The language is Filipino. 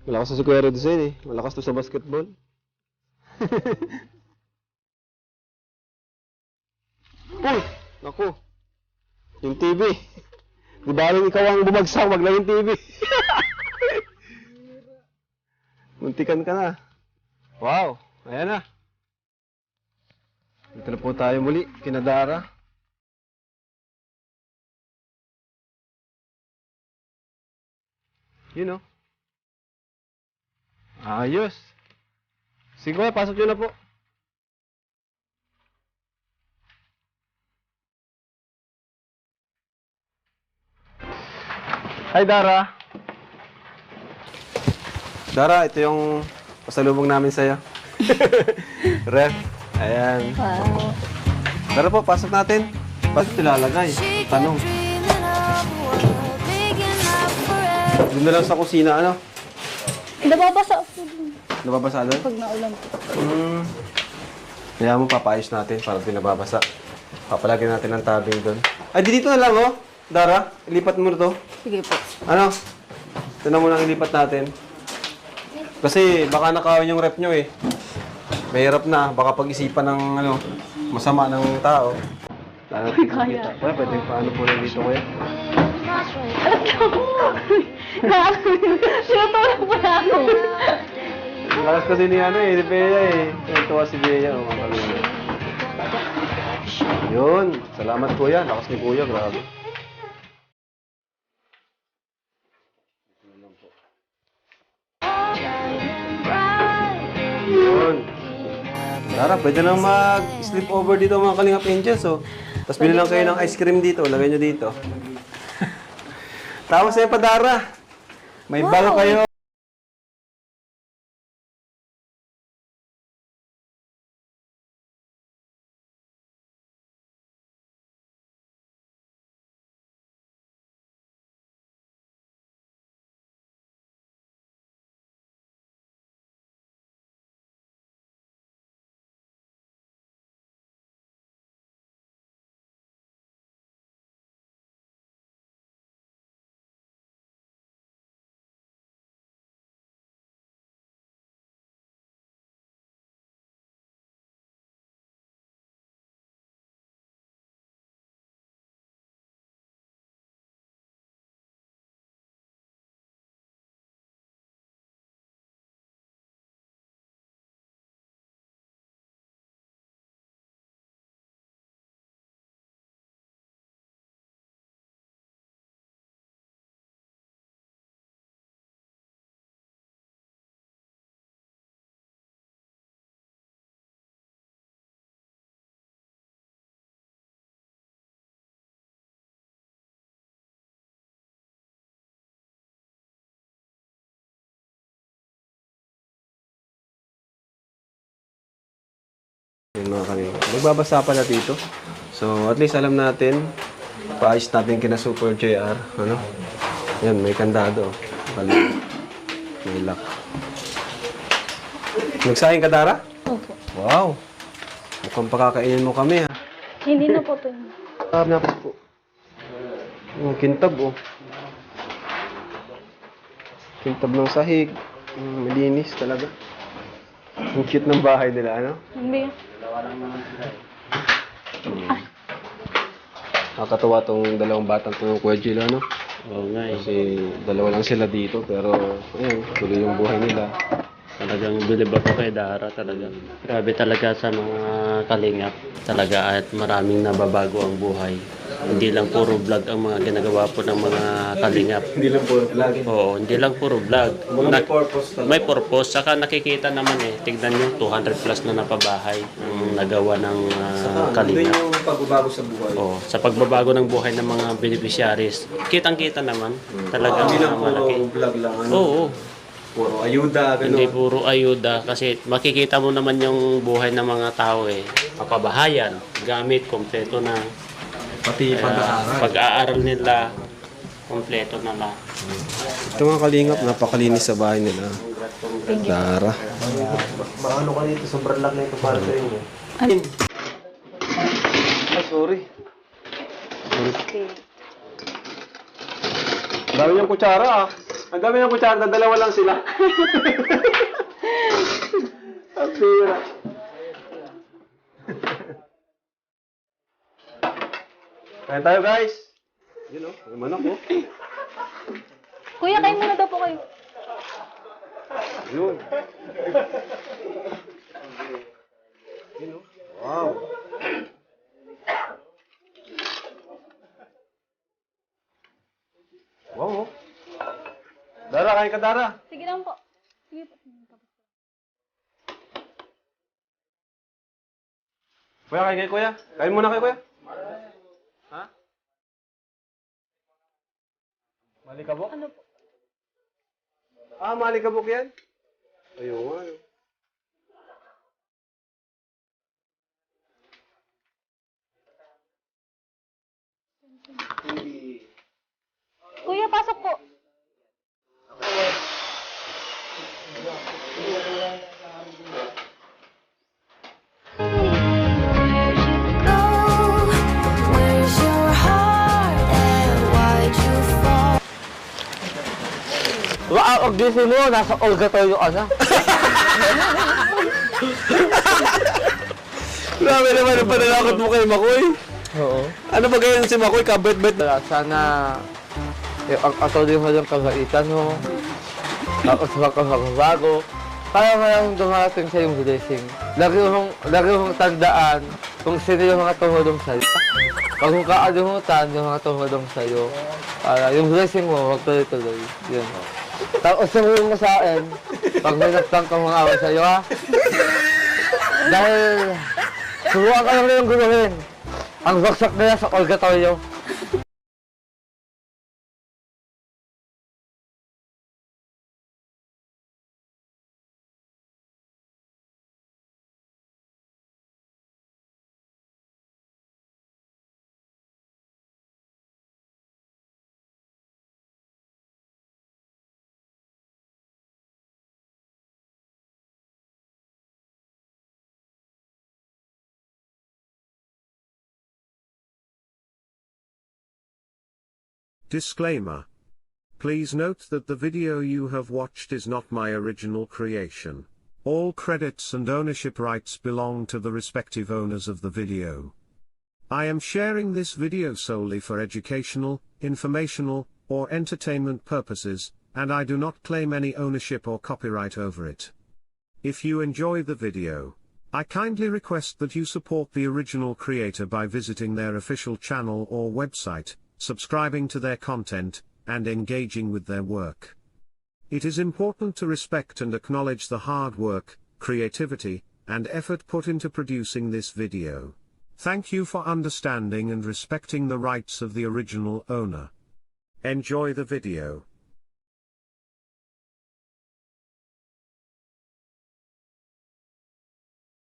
Malakas na si Kuya Redzen eh. Malakas to sa basketball. Uy! Naku! Yung TV. Di ba ikaw ang bumagsak, wag lang yung TV. Muntikan ka na. Wow! Ayan na. Dito na po tayo muli, kina Dara. You know. Ayos. Sige, pasok nyo na po. Hi, Dara. Dara, ito yung pasalubong namin sa'yo. Ref. Ayan. Wow. Dara po, pasok natin. Bakit nilalagay? Tanong. Doon na lang sa kusina, ano? Nababasa ako dun Nababasa doon? pag naulan po. Kaya mo papaayos natin para di nababasa. Papalagyan natin ng tabing doon. Ay, dito na lang, oh. Dara, ilipat mo na to. Sige po. Ano? Ito na muna ang ilipat natin. Kasi baka nakawin yung rep nyo eh. Mahirap na. Baka pag-isipan ng ano, masama ng tao. Lalo kita. Kuya, pwede paano po lang dito kuya? Sinutulog po na ako. Lakas kasi ni ano eh, ni Bea eh. Tuwa si Bea. Oh, mga kalina. Yun. Salamat kuya. Lakas ni kuya. Grabe. Yun. Tara, pwede nang mag-sleep over dito mga Kalingap Angels, oh. Tapos bili lang kayo ng ice cream dito, lagay nyo dito. Tapos sa'yo pa, Dara. May balo kayo. Yun mga Kalingap. Magbabasa pala dito. So, at least alam natin, paayos natin kina Super JR. Ano? Yan, may kandado. Balik. May lock. Nagsayang ka, Dara? Opo. Wow! Mukhang pakakainin mo kami, ha? Hindi na po ito. Na po. Yung kintab, oh. Kintab ng sahig. Malinis talaga. Ang cute ng bahay nila, ano? Hindi. Nakakatawa tong dalawang batang to Kuya Jill, ano? Oo nga eh. Kasi dalawa lang sila dito, pero ayun, tuloy yung buhay nila. Talagang bilib ako kay Dara talaga. Grabe talaga sa mga kalingap. Talaga at maraming nababago ang buhay. Hindi lang puro vlog ang mga ginagawa po ng mga kalingap. Hindi lang puro vlog. Oo, hindi lang puro vlog. May purpose talaga. May purpose. Saka nakikita naman eh. Tignan nyo, 200 plus na napabahay ang nagawa ng Doon kalingap. yung pagbabago sa buhay. Oo, sa pagbabago ng buhay ng mga beneficiaries. Kitang-kita naman. Talagang Hindi lang puro malaki. vlog lang, ano? Oo. Puro ayuda, gano'n. Hindi puro ayuda kasi makikita mo naman yung buhay ng mga tao eh. Mapabahayan, gamit, kompleto na. Pati pag-aaral. Pag-aaral nila, kompleto na lang. Ito mga Kalingap, napakalinis sa bahay nila. Dara. Maano ka dito, sobrang laki na ito para sa inyo. Ay, sorry. Okay. Dami yung kutsara, ah. Ang dami ng kutsara, dalawa lang sila. Ang pira. Kaya tayo guys. Yun o, may manok o. Kuya, kain muna daw po kayo. Yun. Yun o. Wow. Wow o. Dara, kain ka Dara. Sige lang po. Sige po. Kuya, kain kayo kuya. Kain muna kayo kuya. Ha? Malikabok? Ano po? Ah, malikabok yan? Ayun nga. Ayun. Kuya, pasok po. Where's your heart and why'd you fall? Ang gising mo, nasa Olga Toyo ka na. Grabe naman ang panalakot mo kay Makoy. Oo. Ano ba ganyan si Makoy? Kabet-bet na. Sana, ang atuloy mo yung kagaitan mo, tapos magbago, kaya nga lang dumating sa yung blessing. Lagi mong tandaan kung sino yung mga tumulong sa'yo. Pag kung kaalimutan yung mga tumulong sa'yo, para yung blessing mo, wag tuloy-tuloy. Yun. Tapos sabihin mo sa akin, pag may nagtang kang mga away sa'yo, ha? Dahil, subukan ka lang yung guluhin. Ang baksak nila sa Olga Toyo. Disclaimer. Please note that the video you have watched is not my original creation. All credits and ownership rights belong to the respective owners of the video. I am sharing this video solely for educational, informational, or entertainment purposes, and I do not claim any ownership or copyright over it. If you enjoy the video, I kindly request that you support the original creator by visiting their official channel or website, subscribing to their content, and engaging with their work. It is important to respect and acknowledge the hard work, creativity, and effort put into producing this video. Thank you for understanding and respecting the rights of the original owner. Enjoy the video.